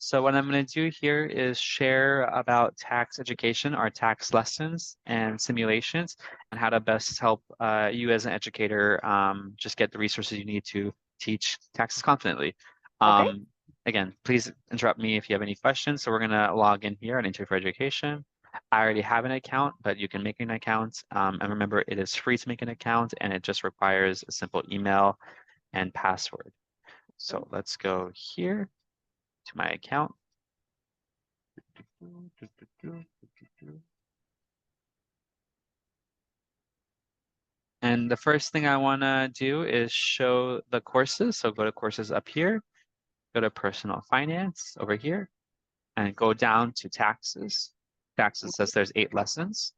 So what I'm going to do here is share about tax education, our tax lessons and simulations, and how to best help you as an educator just get the resources you need to teach taxes confidently. Okay. Again, please interrupt me if you have any questions. So we're going to log in here on Intuit for Education. I already have an account, but you can make an account. And remember, it is free to make an account, and it just requires a simple email and password. So let's go here to my account. And the first thing I want to do is show the courses. So go to courses up here, go to personal finance over here, and go down to taxes. Taxes says there's 8 lessons.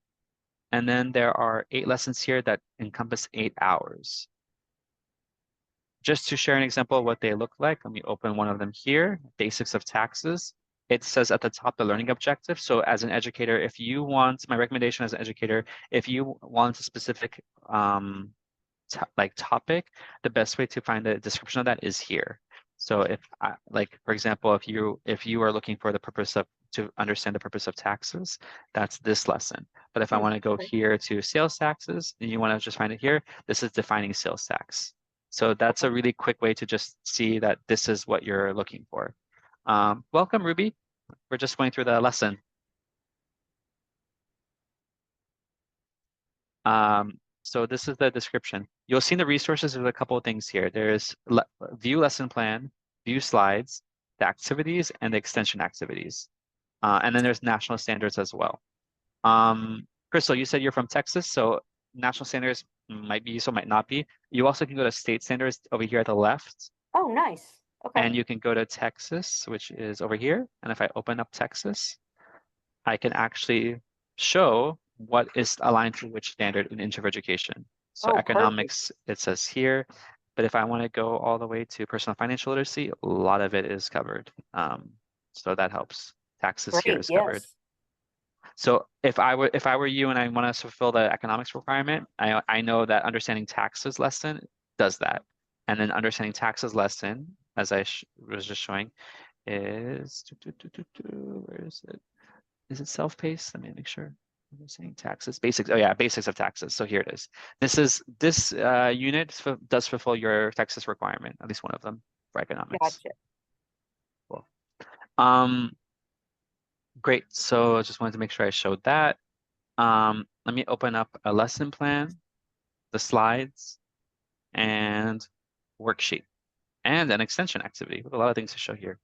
And then there are 8 lessons here that encompass 8 hours. Just to share an example of what they look like, let me open one of them here, Basics of Taxes. It says at the top the learning objective. So as an educator, if you want, my recommendation as an educator, if you want a specific topic, the best way to find the description of that is here. So if like, for example, if you are looking for the purpose of to understand the purpose of taxes, that's this lesson. But if I want to go here to sales taxes and you want to just find it here, this is defining sales tax. So that's a really quick way to just see that this is what you're looking for. Welcome, Ruby. We're just going through the lesson. So this is the description. You'll see in the resources, there's a couple of things here. There's view lesson plan, view slides, the activities, and the extension activities. And then there's national standards as well. Crystal, you said you're from Texas, so national standards might be useful, might not be. You also can go to state standards over here at the left. Oh, nice. Okay. And you can go to Texas, which is over here. And if I open up Texas, I can actually show what is aligned to which standard in Intuit Education. So economics, it says here, but if I want to go all the way to personal financial literacy, a lot of it is covered. So that helps. Taxes here is covered. So if I were you and I want to fulfill the economics requirement, I know that understanding taxes lesson does that. And then understanding taxes lesson, as I was just showing, is where is it? Is it self-paced? Let me make sure. I'm saying taxes, basics. Oh yeah, basics of taxes. So here it is. This unit does fulfill your taxes requirement, at least one of them for economics. Gotcha. Cool. Great. So I just wanted to make sure I showed that. Let me open up a lesson plan, the slides, and worksheet, and an extension activity with a lot of things to show here.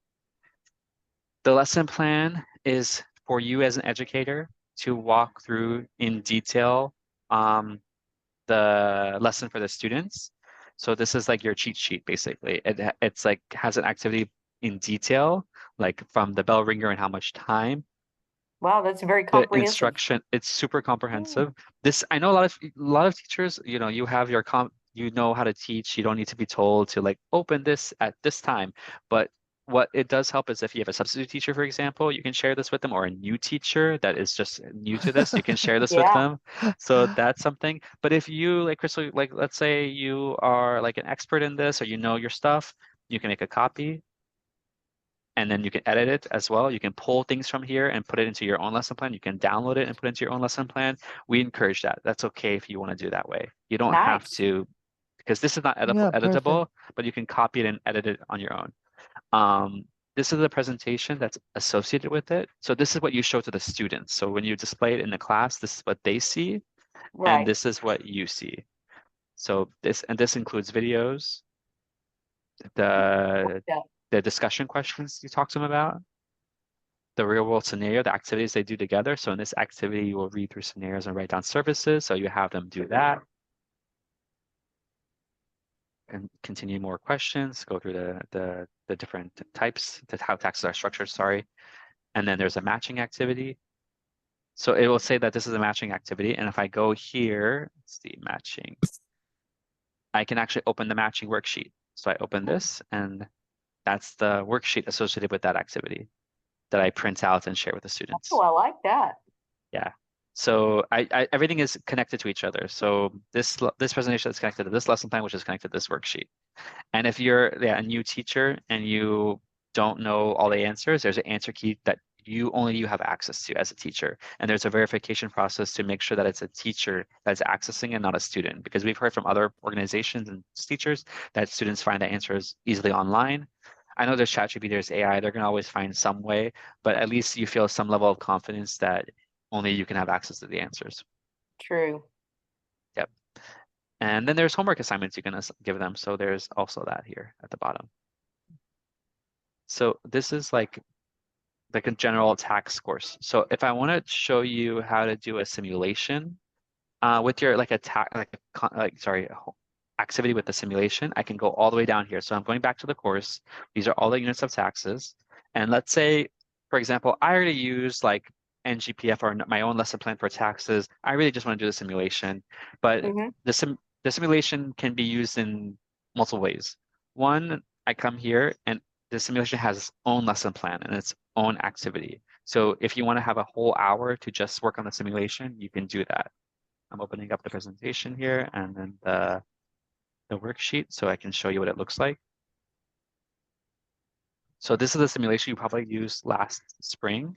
The lesson plan is for you as an educator to walk through in detail the lesson for the students. So this is like your cheat sheet, basically. It's like has an activity in detail, like from the bell ringer and how much time. Wow, that's very The comprehensive. instruction, it's super comprehensive. This, I know a lot of teachers, you have your you know how to teach. You don't need to be told to like open this at this time. But what it does help is if you have a substitute teacher, for example, you can share this with them, or a new teacher that is just new to this, you can share this with them. So that's something. But if you, like Crystal, like let's say you are like an expert in this or you know your stuff, you can make a copy and then you can edit it as well. You can pull things from here and put it into your own lesson plan. You can download it and put it into your own lesson plan. We encourage that. That's okay if you want to do that way. You don't have to, because this is not editable, but you can copy it and edit it on your own. This is the presentation that's associated with it. So this is what you show to the students. So when you display it in the class, this is what they see, and this is what you see. So this includes videos, the discussion questions you talk to them about, the real world scenario, the activities they do together. So in this activity, you will read through scenarios and write down services. So you have them do that. And continue more questions, go through the different types, how taxes are structured, sorry. And then there's a matching activity. So it will say that this is a matching activity. And if I go here, let's see, matching, I can actually open the matching worksheet. So I open this and that's the worksheet associated with that activity that I print out and share with the students. Oh, I like that. Yeah. So everything is connected to each other. So this presentation is connected to this lesson plan, which is connected to this worksheet. And if you're a new teacher and you don't know all the answers, there's an answer key that only you have access to as a teacher. And there's a verification process to make sure that it's a teacher that's accessing and not a student. Because we've heard from other organizations and teachers that students find the answers easily online. I know there's ChatGPT, there's AI, they're going to always find some way, but at least you feel some level of confidence that only you can have access to the answers. True. Yep. And then there's homework assignments you can give them. So there's also that here at the bottom. So this is like a general tax course. So if I want to show you how to do a simulation with your like a activity with the simulation, I can go all the way down here. So I'm going back to the course. These are all the units of taxes. And let's say, for example, I already use like NGPF or my own lesson plan for taxes. I really just want to do the simulation, but Mm-hmm. the simulation can be used in multiple ways. One, I come here and the simulation has its own lesson plan and its own activity. So if you want to have a whole hour to just work on the simulation, you can do that. I'm opening up the presentation here and then the worksheet so I can show you what it looks like. So this is the simulation you probably used last spring.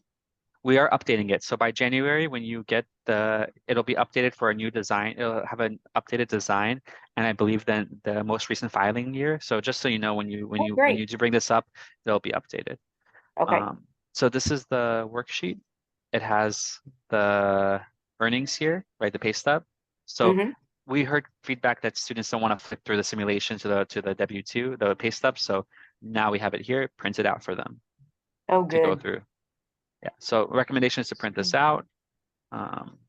We are updating it. So by January, when you get it'll be updated for a new design. It'll have an updated design, and I believe then the most recent filing year. So just so you know, Oh, great. do bring this up, it'll be updated. Okay. So this is the worksheet. It has the earnings here, right? The pay stub. So Mm-hmm. we heard feedback that students don't want to flip through the simulation to the W-2, the pay stub. So now we have it here, printed out for them Oh, to go good. through. Yeah. So recommendation is to print this out.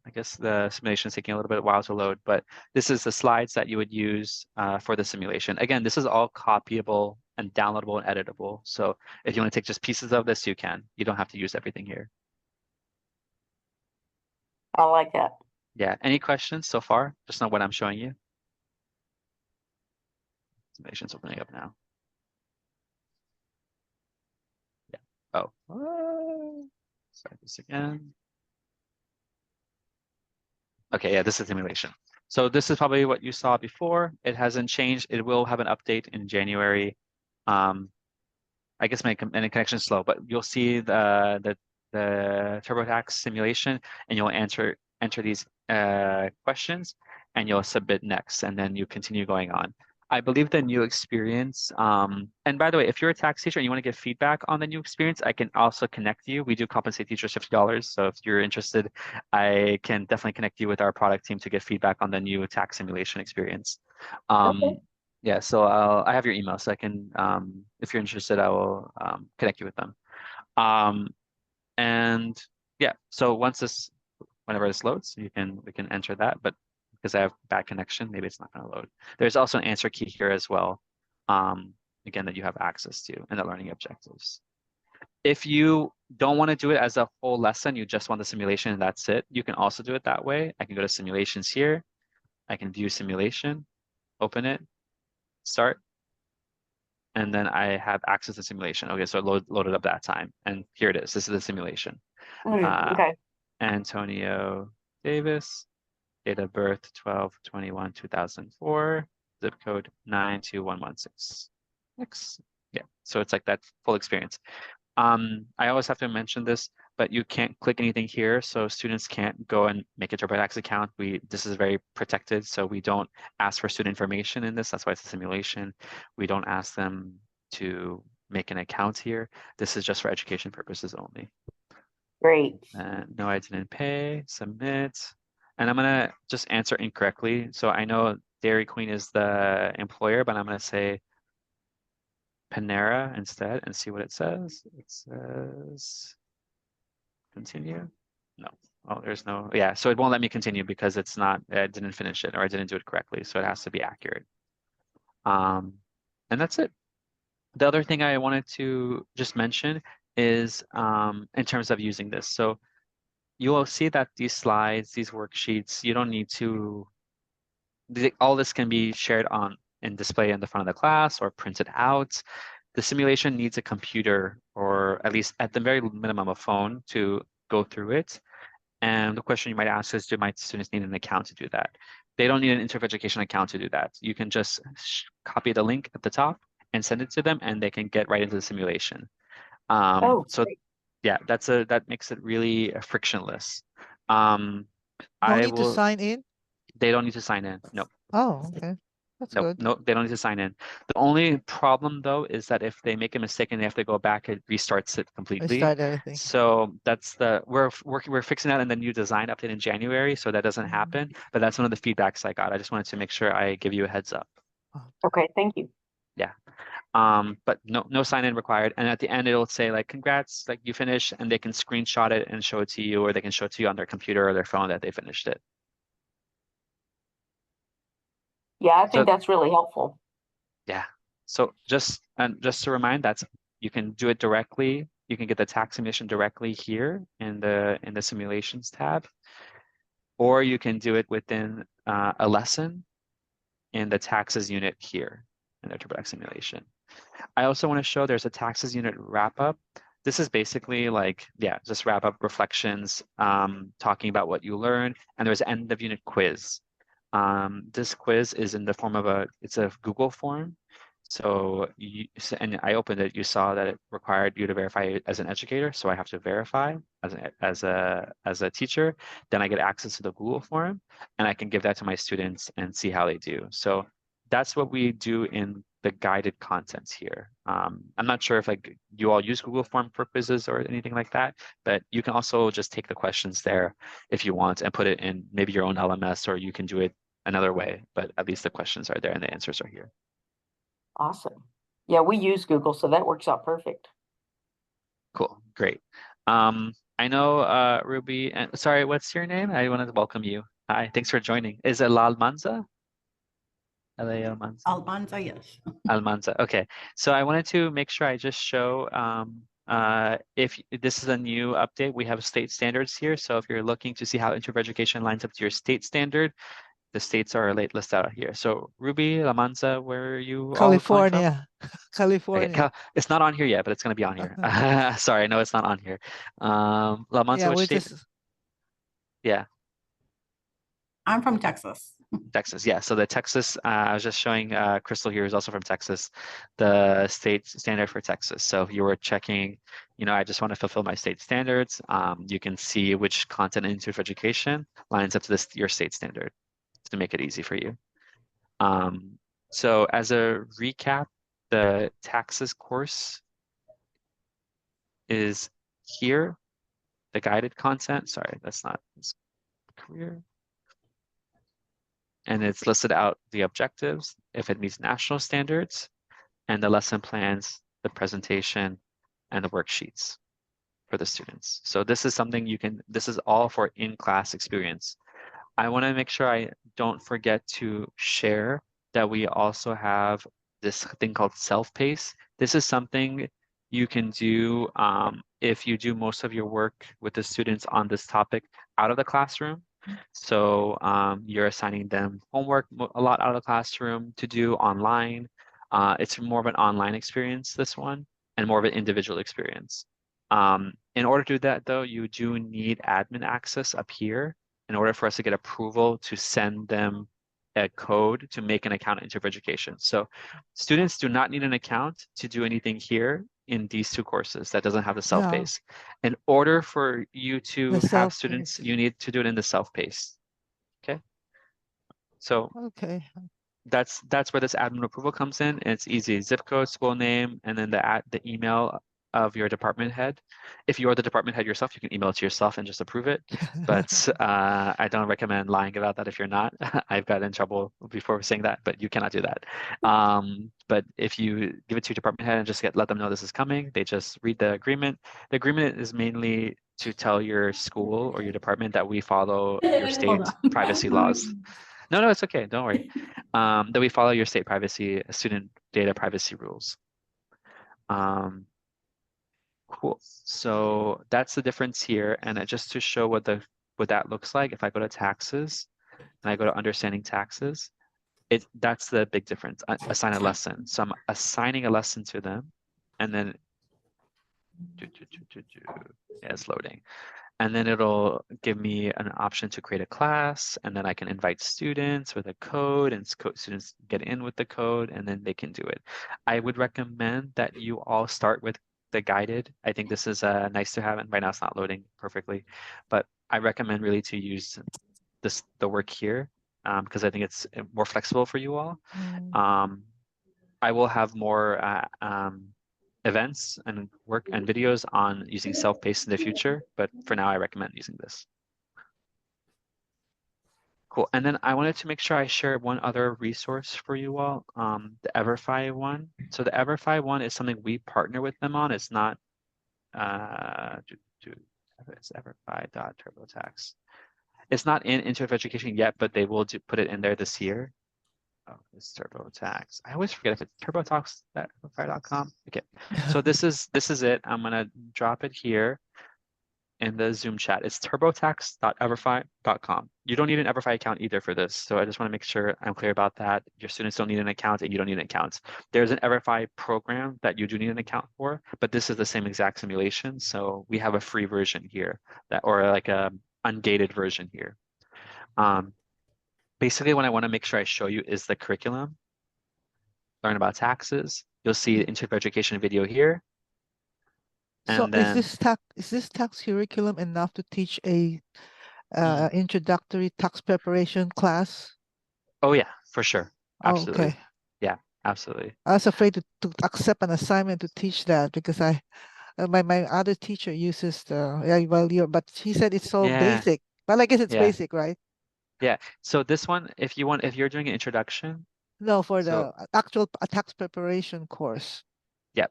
I guess the simulation is taking a little bit of while to load, but this is the slides that you would use for the simulation. Again, this is all copyable and downloadable and editable. So if you want to take just pieces of this, you can. You don't have to use everything here. I like that. Yeah. Any questions so far? Just know what I'm showing you. Simulation's opening up now. Yeah. Oh. Start this again. Okay, yeah, this is simulation. So this is probably what you saw before. It hasn't changed. It will have an update in January. I guess my connection is slow, but you'll see the TurboTax simulation, and you'll enter these questions, and you'll submit next, and then you continue going on. I believe the new experience, and by the way, if you're a tax teacher and you want to give feedback on the new experience, I can also connect you. We do compensate teachers $50. So if you're interested, I can definitely connect you with our product team to get feedback on the new tax simulation experience. Okay. Um, yeah, so I have your email, so I can, if you're interested, I will connect you with them. Um, and yeah, so whenever this loads, we can enter that, but because I have bad connection, maybe it's not going to load. There's also an answer key here as well, again, that you have access to in the learning objectives. If you don't want to do it as a whole lesson, you just want the simulation and that's it, you can also do it that way. I can go to simulations here. I can view simulation, open it, start, and then I have access to simulation. Okay, so it loaded up that time. And here it is. This is the simulation. Uh, Okay. Antonio Davis, date of birth 12/21/2004, zip code 92116. X. Yeah, so it's like that full experience. I always have to mention this, but you can't click anything here, so students can't go and make a TurboTax account. This is very protected, so we don't ask for student information in this. That's why it's a simulation. We don't ask them to make an account here. This is just for education purposes only. Great. And no, I didn't pay, submit. And I'm gonna just answer incorrectly. So I know Dairy Queen is the employer, but I'm gonna say Panera instead and see what it says. It says continue. No. Oh, there's no. Yeah, so it won't let me continue because it's not. I didn't finish it or I didn't do it correctly. So it has to be accurate. And that's it. The other thing I wanted to just mention is in terms of using this. So you will see that these slides, these worksheets, you don't need to. All this can be shared on and displayed in the front of the class or printed out. The simulation needs a computer or at least at the very minimum a phone to go through it. And the question you might ask is, do my students need an account to do that? They don't need an Intuit Education account to do that. You can just copy the link at the top and send it to them, and they can get right into the simulation. Oh, So great. yeah, that makes it really frictionless. Um, No I need to will. sign in? They don't need to sign in. No. Oh, okay. That's Nope, good. no, they don't need to sign in. The only problem though is that if they make a mistake and they have to go back, it restarts it completely. Restart everything. So that's we're fixing that in the new design update in January, so that doesn't happen. But that's one of the feedbacks I got. I just wanted to make sure I give you a heads up. Okay, thank you. Yeah. But no sign in required. And at the end it'll say like congrats, like you finished, and they can screenshot it and show it to you, or they can show it to you on their computer or their phone that they finished it. Yeah, I So think that's really helpful. yeah. So just to remind, that's you can do it directly. You can get the tax simulation directly here in the simulations tab, or you can do it within a lesson in the taxes unit here in the TurboTax simulation. I also want to show there's a taxes unit wrap up. This is basically like, yeah, just wrap up reflections, talking about what you learned, and there's an end of unit quiz. This quiz is in the form of it's a Google form. And I opened it, you saw that it required you to verify as an educator. So I have to verify as a teacher, then I get access to the Google form and I can give that to my students and see how they do. So that's what we do in the guided contents here. I'm not sure if like you all use Google form for quizzes or anything like that, but you can also just take the questions there if you want and put it in maybe your own LMS, or you can do it another way, but at least the questions are there and the answers are here. Awesome. Yeah, we use Google, so that works out perfect. Cool, great. I know Ruby, and sorry, what's your name? I wanted to welcome you. Hi, thanks for joining. Is it Almanza? L.A. Almanza? Almanza, yes. Almanza. Okay. So I wanted to make sure I just show if this is a new update, we have state standards here. So if you're looking to see how Intuit Education lines up to your state standard, the states are listed out here. So Ruby, Almanza, where are you all calling from? California. Okay, California. it's not on here yet, but it's going to be on here. Sorry, no, it's not on here. Almanza, Yeah, which we state? just Yeah. I'm from Texas. Texas, yeah. So the Texas, I was just showing Crystal here is also from Texas, the state standard for Texas. So if you were checking, I just want to fulfill my state standards, you can see which content in Institute for Education lines up to your state standard to make it easy for you. So as a recap, the taxes course is here, the guided content. Sorry, that's not career. And it's listed out the objectives, if it meets national standards, and the lesson plans, the presentation, and the worksheets for the students. So this is something this is all for in-class experience. I want to make sure I don't forget to share that we also have this thing called self-pace. This is something you can do if you do most of your work with the students on this topic out of the classroom. So you're assigning them homework a lot out of the classroom to do online. It's more of an online experience, this one, and more of an individual experience. In order to do that, though, you do need admin access up here in order for us to get approval to send them a code to make an account in Intuit Education. So students do not need an account to do anything here in these two courses that doesn't have the yeah, self-pace. In order for you to the have students, self-pace. you need to do it in the self-pace. Okay. So Okay. that's where this admin approval comes in. And it's easy. Zip code, school name, and then the email of your department head. If you are the department head yourself, you can email it to yourself and just approve it. But I don't recommend lying about that if you're not. I've got in trouble before saying that, but you cannot do that. But if you give it to your department head and just let them know this is coming, they just read the agreement. The agreement is mainly to tell your school or your department that we follow your Hold state on. privacy laws. No, it's okay. Don't worry. That we follow your state privacy, student data privacy rules. Cool. So that's the difference here. And just to show what that looks like, if I go to taxes and I go to understanding taxes, that's the big difference. Assign a lesson. So I'm assigning a lesson to them, and then yeah, it's loading. And then it'll give me an option to create a class, and then I can invite students with a code, and students get in with the code, and then they can do it. I would recommend that you all start with the guided. I think this is nice to have, and right now it's not loading perfectly, but I recommend really to use the work here because I think it's more flexible for you all. Mm. I will have more events and work and videos on using self-paced in the future, but for now I recommend using this. Cool. And then I wanted to make sure I share one other resource for you all, the Everfi one. So the Everfi one is something we partner with them on. It's not it's everfi.turbotax. It's not in Intuit Education yet, but they will put it in there this year. Oh, it's TurboTax. I always forget if it's turbotax.everfi.com. Okay, so this is it. I'm gonna drop it here in the Zoom chat. It's turbotax.everfi.com. You don't need an Everfi account either for this, so I just want to make sure I'm clear about that. Your students don't need an account, and you don't need an account. There's an Everfi program that you do need an account for, but this is the same exact simulation. So we have a free version here or like a ungated version here. Basically, what I want to make sure I show you is the curriculum. Learn about taxes. You'll see the Intuit Education video here. So And then, is this tax curriculum enough to teach a Mhm. introductory tax preparation class? Oh yeah, for sure. Oh, Absolutely. okay. Yeah, absolutely. I was afraid to accept an assignment to teach that because my other teacher uses but she said it's so Yeah, basic. Well, I guess it's yeah, basic, right? yeah. So this one, if you're doing an introduction, No, for so the actual tax preparation course. yeah.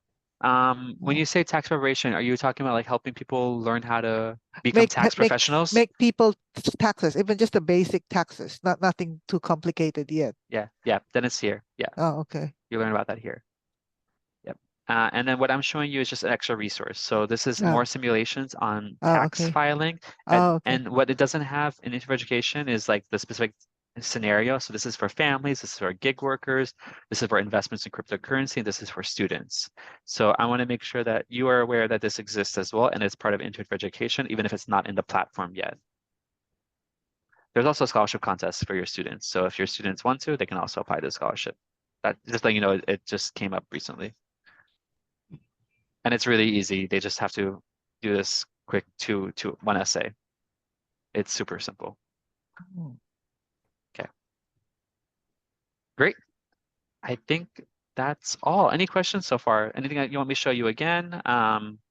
When Yeah. you say tax preparation, are you talking about like helping people learn how to become Make tax professionals? make people taxes, even just the basic taxes, nothing too complicated yet. Yeah, yeah. Then it's here. Yeah, Oh, okay. you learn about that here. Yep. And then what I'm showing you is just an extra resource. So this is Oh, more simulations on oh, tax okay. filing. Oh, okay. And what it doesn't have in Intuit Education is like the specific scenario. So this is for families, this is for gig workers, this is for investments in cryptocurrency, and this is for students. So I want to make sure that you are aware that this exists as well, and it's part of Intuit for Education, even if it's not in the platform yet. There's also a scholarship contest for your students. So if your students want to, they can also apply to the scholarship. That just letting you know, it just came up recently. And it's really easy. They just have to do this quick one essay. It's super simple. Mm. Okay, great. I think that's all. Any questions so far? Anything that you want me to show you again?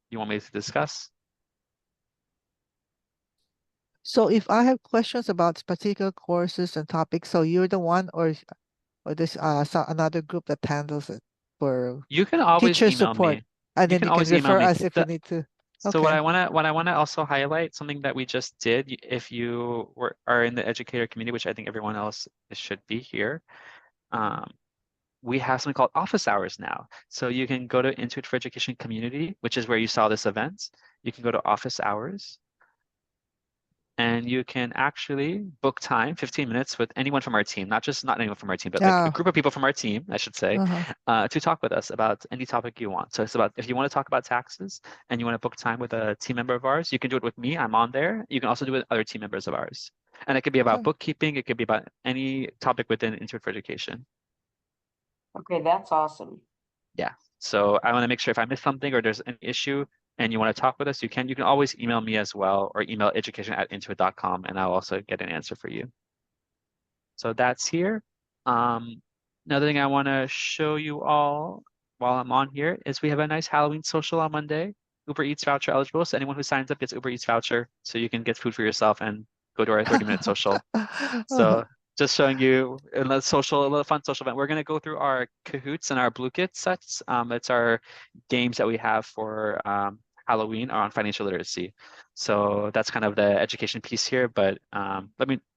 You want me to discuss? So if I have questions about particular courses and topics, so you're the one, or there's another group that handles it for You can always teacher email support, me. and You then can you can always email refer me. us if we need to. So Okay. what I wanna also highlight, something that we just did, if you are in the educator community, which I think everyone else should be here. We have something called office hours now. So you can go to Intuit for Education community, which is where you saw this event. You can go to office hours and you can actually book time, 15 minutes with anyone from our team, not anyone from our team, but like a Yeah. group of people from our team, I should say, to talk with us about any topic you want. So it's about, if you want to talk about taxes and you want to book time with a team member of ours, you can do it with me, I'm on there. You can also do it with other team members of ours. And it could be about Okay. bookkeeping, it could be about any topic within Intuit for Education. Okay, that's awesome. Yeah. So I want to make sure if I miss something or there's an issue and you want to talk with us, you can always email me as well, or email education@intuit.com, and I'll also get an answer for you. So that's here. Another thing I want to show you all while I'm on here is we have a nice Halloween social on Monday. Uber Eats voucher eligible. So anyone who signs up gets Uber Eats voucher. So you can get food for yourself and go to our 30-minute social. So just showing you a little fun social event. We're going to go through our Kahoots and our Blue Kit sets. It's our games that we have for Halloween or on financial literacy. So that's kind of the education piece here. But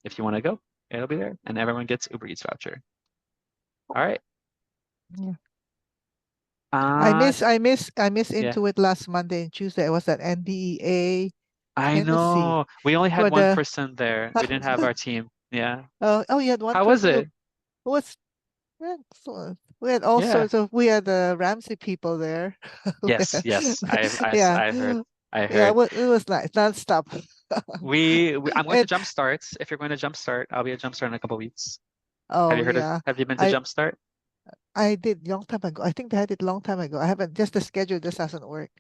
if you want to go, it'll be there, and everyone gets Uber Eats voucher. All right. Yeah. I Uh, miss yeah, Intuit last Monday and Tuesday. I was at NDEA I Tennessee know. We only for had one the person there. We didn't have our team. Yeah. oh, you had one How was person it? who was excellent. We had all Yeah. sorts of we had the Ramsey people there. We Yes, had- yes. Yeah. I heard. I Yeah, heard. it was nice, nonstop. I'm going to And Jumpstart. If you're going to Jumpstart, I'll be at Jumpstart in a couple weeks. oh yeah, Have you been to I Jumpstart? I did long time ago. I think they had it long time ago. I haven't just the schedule just doesn't work.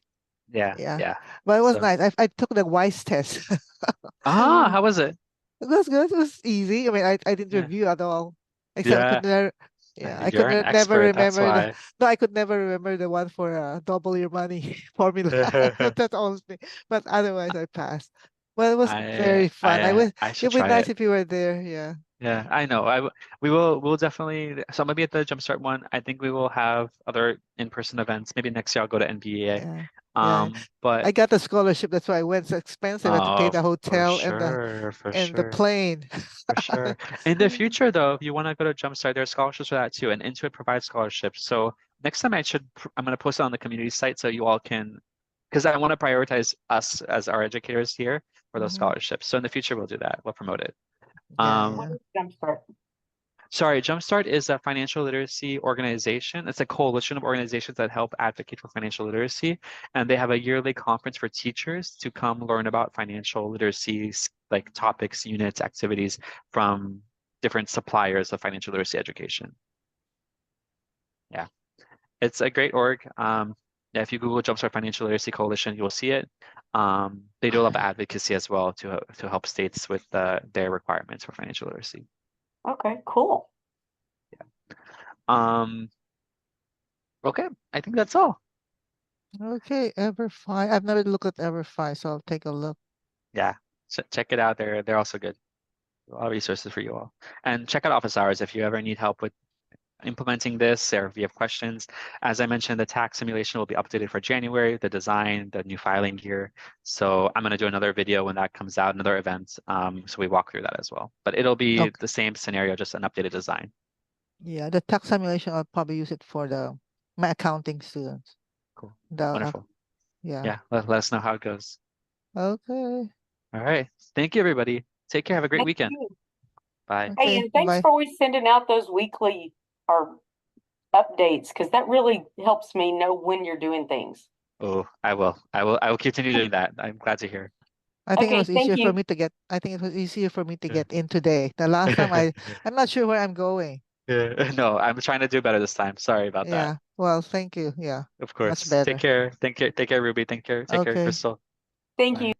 Yeah, Yeah, yeah. but it was So, nice. I took the WISE test. how was it? It was good. It was easy. I mean, I didn't Yeah. review at all. Except I Yeah, could never, yeah, I could you're an never expert, that's remember the, why. no, I could never remember the one for double your money formula. That's all. But otherwise, I passed. Well, it was very fun. I It'd should be try nice it. if you were there. Yeah, Yeah, I know. We'll definitely, so maybe at the Jumpstart one, I think we will have other in-person events. Maybe next year I'll go to NBA. yeah, yeah. But I got the scholarship. That's why I went. So expensive. I had to pay the hotel for and the sure. plane. For sure. In the future, though, if you want to go to Jumpstart, there are scholarships for that too, and Intuit provides scholarships. So next time I'm going to post it on the community site so you all can, because I want to prioritize us as our educators here for those Mhm. scholarships. So in the future, we'll do that. We'll promote it. Yeah, Um, What yeah. is Jumpstart? Sorry, Jumpstart is a financial literacy organization. It's a coalition of organizations that help advocate for financial literacy. And they have a yearly conference for teachers to come learn about financial literacy, like topics, units, activities from different suppliers of financial literacy education. Yeah, it's a great org. Yeah, if you Google Jumpstart Financial Literacy Coalition, you'll see it. They do a lot of advocacy as well to help states with their requirements for financial literacy. Okay, cool. Um, okay, I think that's all. Okay, EverFi. I've never looked at EverFi, so I'll take a look. Yeah, check it out. They're also good. A lot of resources for you all. And check out office hours if you ever need help with implementing this or if you have questions. As I mentioned, the tax simulation will be updated for January, the design, the new filing gear. So I'm going to do another video when that comes out, another event. So we walk through that as well. But it'll be Okay. the same scenario, just an updated design. Yeah, the tax simulation, I'll probably use it for my accounting students. Cool. The Wonderful. yeah. Yeah, let us know how it goes. Okay. All right. Thank you, everybody. Take care. Have a great Thank weekend. you. Bye. Hey, Okay. and thanks Bye. for always sending out those weekly or updates because that really helps me know when you're doing things. Oh, I will. I will continue doing that. I'm glad to hear. I think it Okay, was thank easier for you. me to get. I think it was easier for me to Yeah. get in today. The last time I'm not sure where I'm going. Yeah. No, I'm trying to do better this time. Sorry about that. Yeah. Well, thank you. Yeah. Of Much course. Take better. care. Take care, Ruby. Take care, Okay. Crystal. Thank Bye. you.